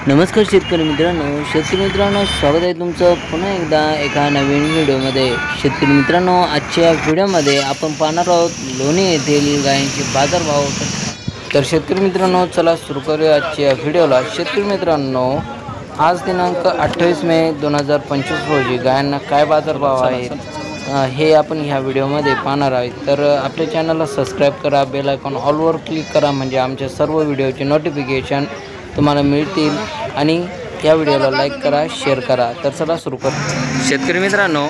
नमस्कार शेतकरी मित्रांनो, स्वागत आहे तुमचं पुन्हा एकदा एका नवीन व्हिडिओमध्ये। शेतकरी मित्रांनो, आजच्या व्हिडिओमध्ये आपण पाहणार आहोत लोणी येथील गायींचे बाजारभाव। तर शेतकरी मित्रांनो, चला सुरू करूया आजच्या व्हिडिओला। शेतकरी मित्रांनो, आज दिनांक 28 मे 2025 रोजी गायांना काय बाजारभाव आहेत हे आपण ह्या व्हिडिओमध्ये पाहणार आहोत। तर आपल्या चॅनलला सबस्क्राईब करा, बेल आयकॉन ऑलवर क्लिक करा, म्हणजे आमच्या सर्व व्हिडिओचे नोटिफिकेशन तुम्हाला मिळतील। आणि या व्हिडिओला लाईक करा, शेअर करा। तर चला सुरू कर। शेतकरी मित्रांनो,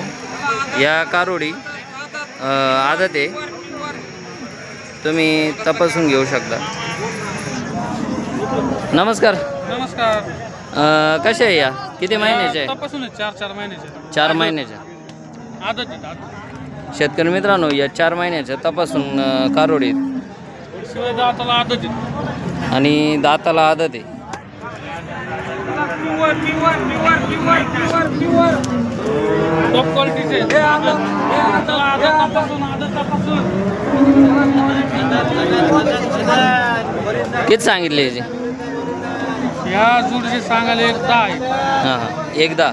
या कारोडी आदत आहे, तुम्ही तपासून घेऊ शकता। नमस्कार। कशा आहे या? किती महिन्याचे आहे? तपासून 4 महिन्याचे। 4 महिन्याच्या आदत। शेतकरी मित्रांनो, या 4 महिन्याच्या तपासून कारोडी दाताला आदत आहे आणि दाताला आदत आहे। टॉप क्वालिटीचे किती सांगितले याचे? या जोडीचे सांगायला एकदा आहे। हां, एकदा।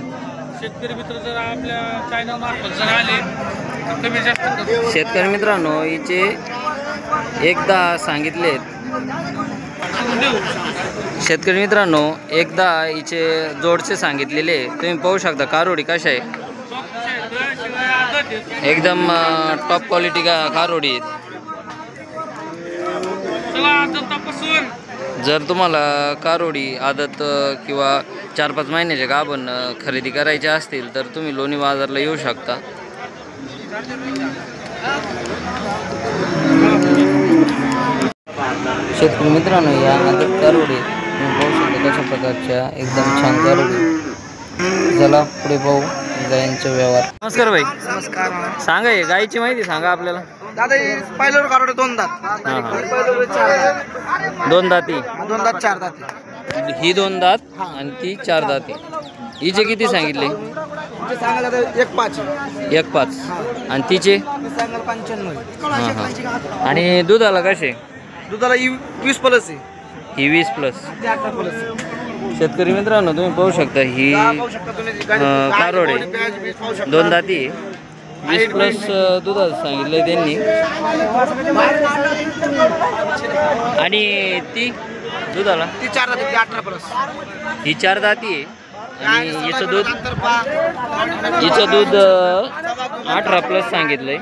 शेतकरी मित्र जर आपल्या चॅनल मार्फत जर आले तर कमी जास्त करू। शेतकरी मित्रांनो, हिचे एकदा सांगितले। शेतकरी मित्रांनो, एकदा हिचे जोडचे सांगितलेले तुम्ही पाहू शकता। कारोडी कशा आहे? एकदम टॉप क्वालिटी का कारोडी आहेत। जर तुम्हाला कारोडी आदत किंवा 4-5 महिन्याचे गाभण खरेदी करायचे असतील तर तुम्ही लोणी बाजारला येऊ शकता। शेतकरी मित्रांनो, या आदत कारोडी तुम्ही पाहू शकता कशा प्रकारच्या एकदम छान कारोडी। चला पुढे पाहू गायींचा व्यवहार। नमस्कार भाई। नमस्कार। सांगा, हे गायीची माहिती सांगा आपल्याला। दादा पहिल्यावर कारोडे 2 दात। हां, पहिल्यावर 4 दात। 2 दाती। 2 दात 4 दात। ही 2 दात आणि ती 4 दाती। हिचे किती सांगितले? ते सांगायला 1.5 1.5 आणि तिचे सांगायला 95। हां। आणि दुधाला कसे? दुधाला 20 प्लस आहे। ही 20+। ते 18 प्लस आहे। शेतकरी मित्रांनो, तुम्ही पाहू शकता ही पाहू शकता तुम्ही कारोडे 2 दाती 20+ दुधाचं सांगितलं त्यांनी। आणि ती दुधाला ती 4 दात आहे, ती 18 प्लस। ही 4 दाती आहे आणि हिचं दूध 18+ सांगितलंय।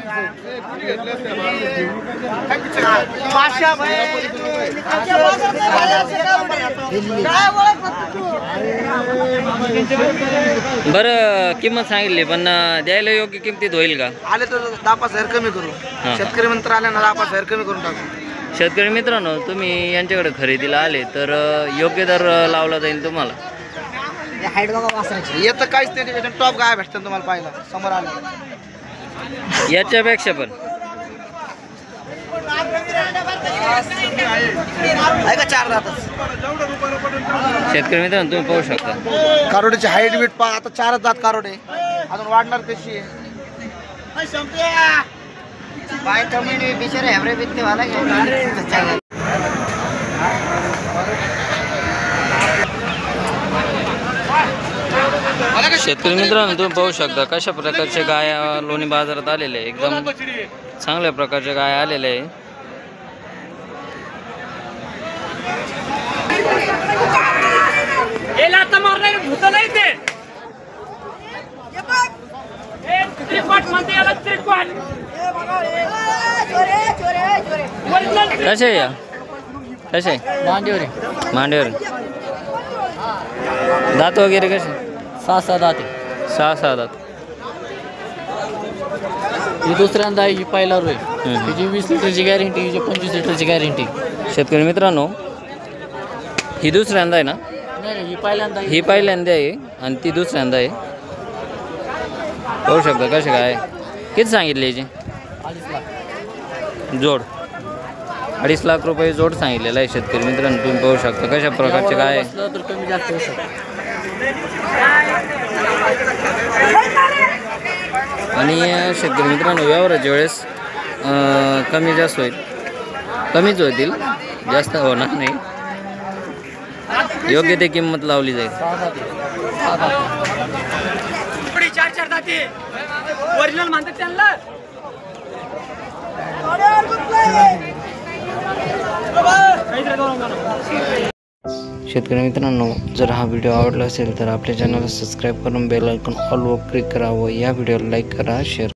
बरं, किंमत सांगितली पण द्यायला योग्य किमतीत होईल का? आले तर 10,000 कमी करू। शेतकरी मंत्र आले ना 10,000 कमी करून टाकू। शेतकरी मित्रांनो, तुम्ही यांच्याकडे खरेदीला आले तर योग्य दर लावला जाईल तुम्हाला। हाईट बघा वासराची, येतं काहीच नाही, टॉप गाय भेटतात तुम्हाला पाहिला समोर आलं। याच्यापेक्षा पण आहे का 4 दातच? शेतकरी मित्रांनो, तुम्ही पाहू शकता कारोडीची हाईट बीट पहा। आता 4 दात कारोडे, अजून वाढणार कशी आहे? बाय कमी बिचारे हॅवरे बित्ते वाला शेतकरी मित्रांनो, तुम्ही पाहू शकता कशा प्रकारचे गाय लोणी बाजारात आलेले आहे। एकदम चांगल्या प्रकारचे गाय आलेले आहे। कसे या? कसे मांडीवर दात वगैरे कसे? 6 दात आहे। 6 दात। ही दुसऱ्यांदा आहे, ही पहिला रोय। हिची 20 लिटरची गॅरंटी, हिची 25 लिटरची गॅरंटी। शेतकरी मित्रांनो, ही दुसऱ्यांदा आहे ना? नाही, ही पहिल्यांदा ही पहिल्यांदा आहे आणि ती दुसऱ्यांदा आहे। पाहू शकता कसे काय। किती सांगितले याचे? 2.5 लाख जोड 2.5 लाख रुपये जोड सांगितलेला आहे। शेतकरी मित्रांनो, तुम्ही पाहू शकता कशा प्रकारचे काय आहे। तर कमी जास्त होऊ शकतं। आणि शेतकरी मित्रांनो, व्यवहाराच्या वेळेस कमी जास्त होईल, कमीच होतील, जास्त होणार नाही। योग्य ते किंमत लावली जाईल. ओरिजिनल म्हणतात त्यांना. शेतकरी मित्रांनो, जर हा व्हिडिओ आवडला असेल तर आपल्या चॅनलला सबस्क्राईब करून बेल आयकॉन ऑल वर क्लिक करा व या व्हिडिओला लाईक करा, शेअर